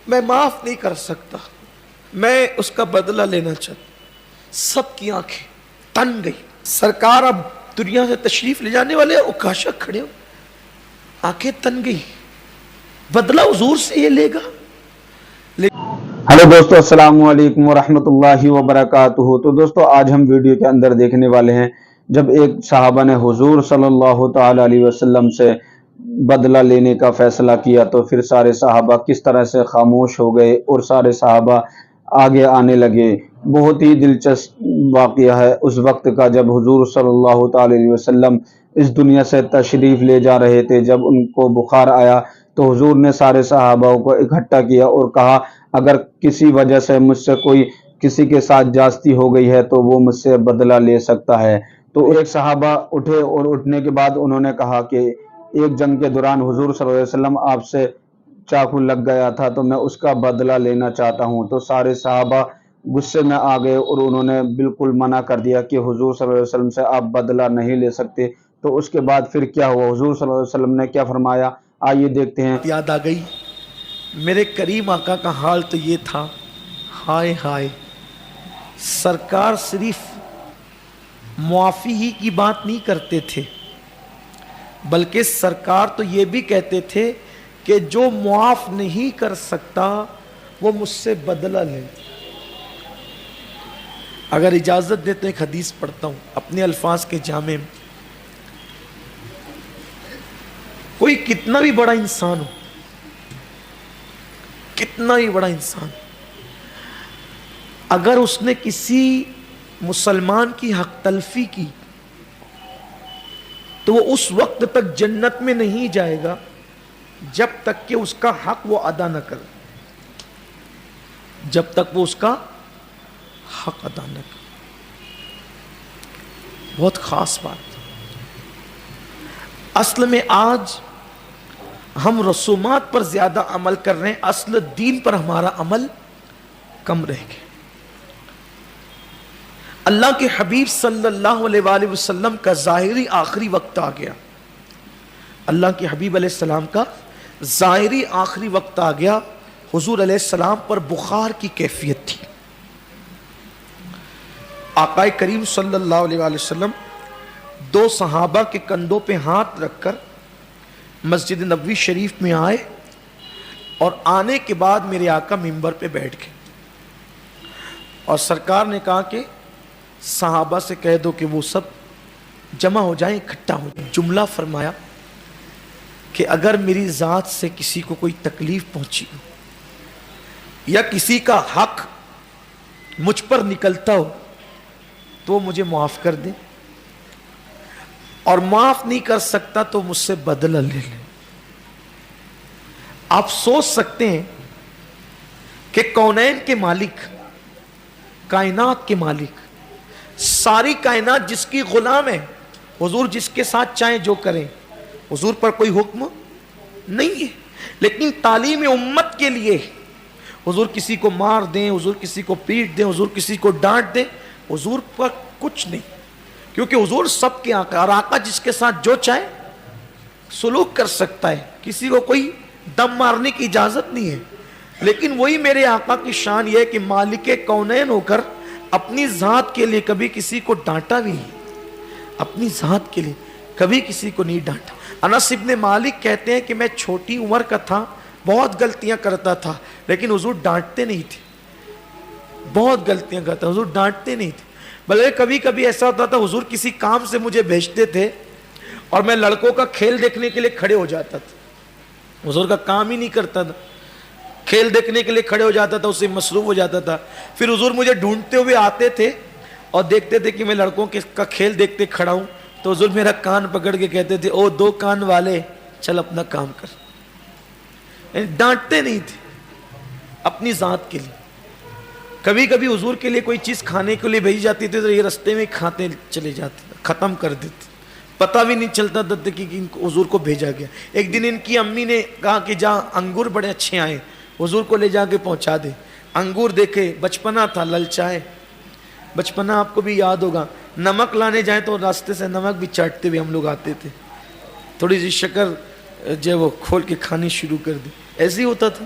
میں معاف نہیں کر سکتا، میں اس کا بدلہ لینا چاہتا۔ سب کی آنکھیں تن گئی۔ سرکار اب دنیا سے تشریف لے جانے والے اکاشا کھڑے ہو، آنکھیں تن گئی، بدلہ حضور سے یہ لے گا۔ ہلو دوستو، السلام علیکم ورحمۃ اللہ وبرکاتہ۔ تو دوستو آج ہم ویڈیو کے اندر دیکھنے والے ہیں جب ایک صحابہ نے حضور صلی اللہ تعالی علیہ وسلم سے بدلہ لینے کا فیصلہ کیا تو پھر سارے صحابہ کس طرح سے خاموش ہو گئے اور سارے صحابہ آگے آنے لگے۔ بہت ہی دلچسپ واقعہ ہے اس وقت کا جب حضور صلی اللہ تعالی علیہ وسلم اس دنیا سے تشریف لے جا رہے تھے۔ جب ان کو بخار آیا تو حضور نے سارے صحابہ کو اکٹھا کیا اور کہا اگر کسی وجہ سے مجھ سے کوئی کسی کے ساتھ جاستی ہو گئی ہے تو وہ مجھ سے بدلہ لے سکتا ہے۔ تو ایک صحابہ اٹھے اور اٹھنے کے بعد انہوں نے کہا کہ ایک جنگ کے دوران حضور صلی اللہ علیہ وسلم آپ سے چاقو لگ گیا تھا تو میں اس کا بدلہ لینا چاہتا ہوں۔ تو سارے صحابہ غصے میں آ گئے اور انہوں نے بالکل منع کر دیا کہ حضور صلی اللہ علیہ وسلم سے آپ بدلہ نہیں لے سکتے۔ تو اس کے بعد پھر کیا ہوا، حضور صلی اللہ علیہ وسلم نے کیا فرمایا، آئیے دیکھتے ہیں۔ یاد آ گئی میرے کریم آقا کا حال تو یہ تھا، ہائے ہائے، سرکار صرف معافی ہی کی بات نہیں کرتے تھے بلکہ سرکار تو یہ بھی کہتے تھے کہ جو معاف نہیں کر سکتا وہ مجھ سے بدلہ لے۔ اگر اجازت دے تو ایک حدیث پڑھتا ہوں اپنے الفاظ کے جامع میں۔ کوئی کتنا بھی بڑا انسان ہو، کتنا بھی بڑا انسان، اگر اس نے کسی مسلمان کی حق تلفی کی تو وہ اس وقت تک جنت میں نہیں جائے گا جب تک کہ اس کا حق وہ ادا نہ کرے، جب تک وہ اس کا حق ادا نہ کرے۔ بہت خاص بات۔ اصل میں آج ہم رسومات پر زیادہ عمل کر رہے ہیں، اصل دین پر ہمارا عمل کم رہ گیا۔ اللہ کے حبیب صلی اللہ علیہ وآلہ وسلم کا ظاہری آخری وقت آ گیا، اللہ کے حبیب علیہ السلام کا ظاہری آخری وقت آ گیا۔ حضور علیہ السلام پر بخار کی کیفیت تھی۔ آقا کریم صلی اللہ علیہ وآلہ وسلم دو صحابہ کے کندھوں پہ ہاتھ رکھ کر مسجد نبوی شریف میں آئے اور آنے کے بعد میرے آقا منبر پہ بیٹھ گئے اور سرکار نے کہا کہ صحابہ سے کہہ دو کہ وہ سب جمع ہو جائیں، اکٹھا ہو جائیں۔ جملہ فرمایا کہ اگر میری ذات سے کسی کو کوئی تکلیف پہنچی ہو یا کسی کا حق مجھ پر نکلتا ہو تو وہ مجھے معاف کر دیں، اور معاف نہیں کر سکتا تو مجھ سے بدلہ لے لیں۔ آپ سوچ سکتے ہیں کہ کونین کے مالک، کائنات کے مالک، ساری کائنات جس کی غلام ہے، حضور جس کے ساتھ چاہیں جو کریں، حضور پر کوئی حکم نہیں ہے، لیکن تعلیم امت کے لیے حضور کسی کو مار دیں، حضور کسی کو پیٹ دیں، حضور کسی کو ڈانٹ دیں، حضور پر کچھ نہیں، کیونکہ حضور سب کے آقا، اور آقا جس کے ساتھ جو چاہے سلوک کر سکتا ہے، کسی کو کوئی دم مارنے کی اجازت نہیں ہے۔ لیکن وہی میرے آقا کی شان یہ ہے کہ مالک کونین ہو کر اپنی ذات کے لیے کبھی کسی کو ڈانٹا بھی نہیں، اپنی ذات کے لیے کبھی کسی کو نہیں ڈانٹا۔ انس ابن مالک کہتے ہیں کہ میں چھوٹی عمر کا تھا، بہت غلطیاں کرتا تھا، لیکن حضور ڈانٹتے نہیں تھے، بہت غلطیاں کرتا، حضور ڈانٹتے نہیں تھے۔ بلکہ کبھی کبھی ایسا ہوتا تھا حضور کسی کام سے مجھے بھیجتے تھے اور میں لڑکوں کا کھیل دیکھنے کے لیے کھڑے ہو جاتا تھا، حضور کا کام ہی نہیں کرتا تھا، کھیل دیکھنے کے لیے کھڑے ہو جاتا تھا، اسے مصروف ہو جاتا تھا۔ پھر حضور مجھے ڈھونڈتے ہوئے آتے تھے اور دیکھتے تھے کہ میں لڑکوں کا کھیل دیکھتے کھڑا ہوں، تو حضور میرا کان پکڑ کے کہتے تھے او دو کان والے چل اپنا کام کر، یعنی ڈانٹتے نہیں تھے اپنی ذات کے لیے۔ کبھی کبھی حضور کے لیے کوئی چیز کھانے کے لیے بھیجی جاتی تھی تو یہ رستے میں کھاتے چلے جاتے تھے، ختم کر دیتے، پتہ بھی نہیں چلتا تھا کہ ان کو حضور کو بھیجا گیا۔ ایک دن ان کی امی نے کہا کہ جہاں انگور بڑے اچھے آئے حضور کو لے جا کے پہنچا دے۔ انگور دیکھے، بچپنا تھا، للچائے، بچپنا آپ کو بھی یاد ہوگا، نمک لانے جائیں تو راستے سے نمک بھی چاٹتے ہوئے ہم لوگ آتے تھے، تھوڑی سی شکر جو وہ کھول کے کھانی شروع کر دی، ایسے ہی ہوتا تھا۔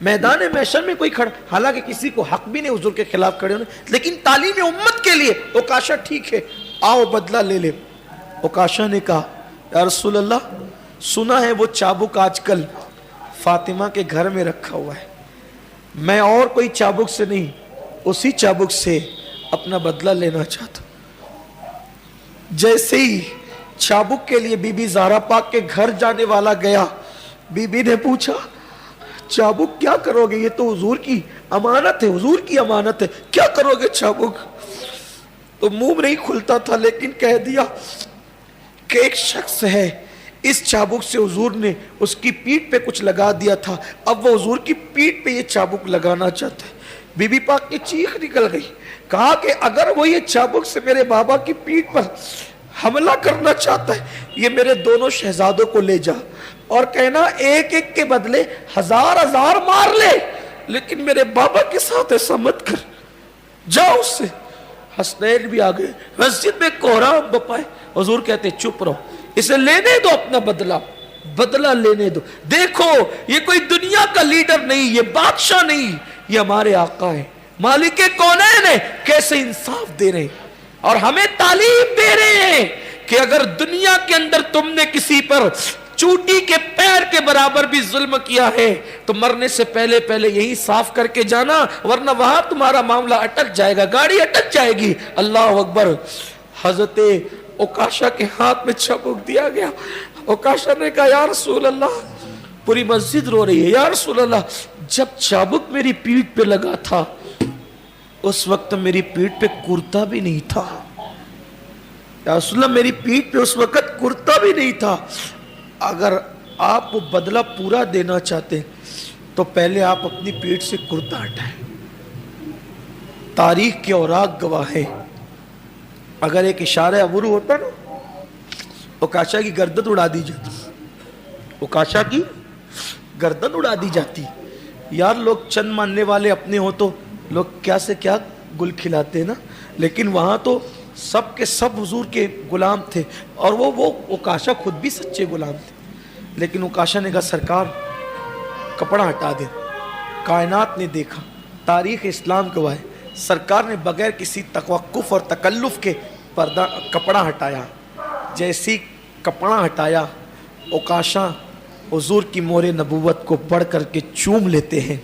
میدان محشر میں کوئی کھڑا، حالانکہ کسی کو حق بھی نہیں حضور کے خلاف کھڑے ہونے، لیکن تعلیم امت کے لیے عکاشہ ٹھیک ہے، آؤ بدلہ لے لے۔ عکاشہ نے کہا یا رسول اللہ، سنا ہے وہ چابک آج کل فاطمہ کے گھر میں رکھا ہوا ہے، میں اور کوئی چابک سے نہیں، اسی چابک سے اپنا بدلہ لینا چاہتا ہوں۔ جیسے ہی چابک کے لیے بی بی زہرا پاک کے گھر جانے والا گیا، بی بی نے پوچھا چابک کیا کرو گے؟ یہ تو حضور کی امانت ہے، حضور کی امانت ہے، کیا کرو گے چابک؟ تو منہ نہیں کھلتا تھا، لیکن کہہ دیا کہ ایک شخص ہے، اس چابک سے حضور نے اس کی پیٹھ پہ کچھ لگا دیا تھا، اب وہ حضور کی پیٹھ پہ یہ چابک لگانا چاہتا ہے۔ بی بی پاک کی چیخ نکل گئی، کہا کہ اگر وہ یہ چابک سے میرے بابا کی پیٹھ پر حملہ کرنا چاہتا ہے، یہ میرے دونوں شہزادوں کو لے جا اور کہنا ایک ایک کے بدلے 1000 مار لے، لیکن میرے بابا کے ساتھ ایسا مت کر، جاؤ اس سے۔ حسنین بھی آگئے، مسجد میں کوہرام بپائے، حضور کہتے چپ رہو، اسے لینے دو اپنا بدلہ لینے دو، دیکھو یہ کوئی دنیا کا لیڈر نہیں، یہ بادشاہ نہیں، یہ ہمارے آقا ہے، مالک کونین ہے، کیسے انصاف دے رہے ہیں اور ہمیں تعلیم دے رہے ہیں کہ اگر دنیا کے اندر تم نے کسی پر چوٹی کے پیر کے برابر بھی ظلم کیا ہے تو مرنے سے پہلے یہی صاف کر کے جانا، ورنہ وہاں تمہارا معاملہ اٹک جائے گا، گاڑی اٹک جائے گی۔ اللہ اکبر۔ حضرت عکاشہ کے ہاتھ میں چابک دیا گیا، عکاشہ نے کہا یا رسول اللہ، پوری مسجد رو رہی ہے، یا رسول اللہ جب چابک میری پیٹھ پہ لگا تھا اس وقت میری پیٹھ پہ کرتا بھی نہیں تھا، یا رسول اللہ میری پیٹھ پہ اس وقت کرتا بھی نہیں تھا، اگر آپ وہ بدلہ پورا دینا چاہتے تو پہلے آپ اپنی پیٹھ سے کرتا ہٹائیں۔ تاریخ کے اوراق گواہ ہے، اگر ایک اشارہ ابرو ہوتا نا، عکاشہ کی گردن اڑا دی جاتی، عکاشہ کی گردن اڑا دی جاتی۔ یار لوگ چند ماننے والے اپنے ہو تو لوگ کیا سے کیا گل کھلاتے نا، لیکن وہاں تو سب کے سب حضور کے غلام تھے، اور وہ عکاشہ خود بھی سچے غلام تھے، لیکن عکاشہ نے کہا سرکار کپڑا ہٹا دیں۔ کائنات نے دیکھا، تاریخ اسلام گواہ ہے، سرکار نے بغیر کسی توقف اور تکلف کے کپڑا ہٹایا۔ جیسی کپڑا ہٹایا، عکاشہ حضور کی مہر نبوت کو پڑھ کر کے چوم لیتے ہیں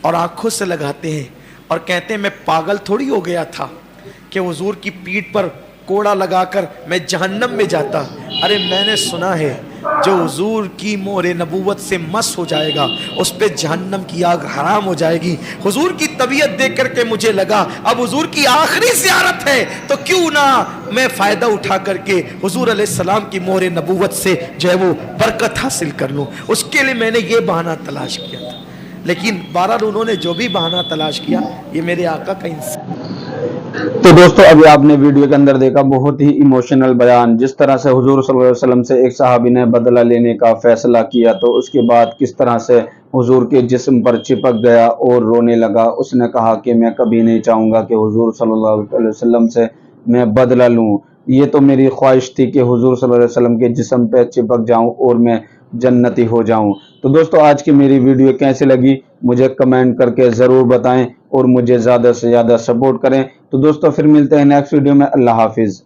اور آنکھوں سے لگاتے ہیں اور کہتے ہیں میں پاگل تھوڑی ہو گیا تھا کہ حضور کی پیٹھ پر کوڑا لگا کر میں جہنم میں جاتا، ارے میں نے سنا ہے جو حضور کی مہر نبوت سے مس ہو جائے گا اس پہ جہنم کی آگ حرام ہو جائے گی۔ حضور کی طبیعت دیکھ کر کے مجھے لگا اب حضور کی آخری زیارت ہے تو کیوں نہ میں فائدہ اٹھا کر کے حضور علیہ السلام کی مہر نبوت سے جو ہے وہ برکت حاصل کر لوں، اس کے لیے میں نے یہ بہانہ تلاش کیا تھا۔ لیکن بہرحال انہوں نے جو بھی بہانہ تلاش کیا، یہ میرے آقا کا انصاف۔ تو دوستو ابھی آپ نے ویڈیو کے اندر دیکھا بہت ہی ایموشنل بیان، جس طرح سے حضور صلی اللہ علیہ وسلم سے ایک صحابی نے بدلہ لینے کا فیصلہ کیا تو اس کے بعد کس طرح سے حضور کے جسم پر چپک گیا اور رونے لگا۔ اس نے کہا کہ میں کبھی نہیں چاہوں گا کہ حضور صلی اللہ علیہ وسلم سے میں بدلہ لوں، یہ تو میری خواہش تھی کہ حضور صلی اللہ علیہ وسلم کے جسم پہ چپک جاؤں اور میں جنتی ہو جاؤں۔ تو دوستو آج کی میری ویڈیو کیسے لگی مجھے کمنٹ کر کے ضرور بتائیں اور مجھے زیادہ سے زیادہ سپورٹ کریں۔ تو دوستو پھر ملتے ہیں نیکسٹ ویڈیو میں، اللہ حافظ۔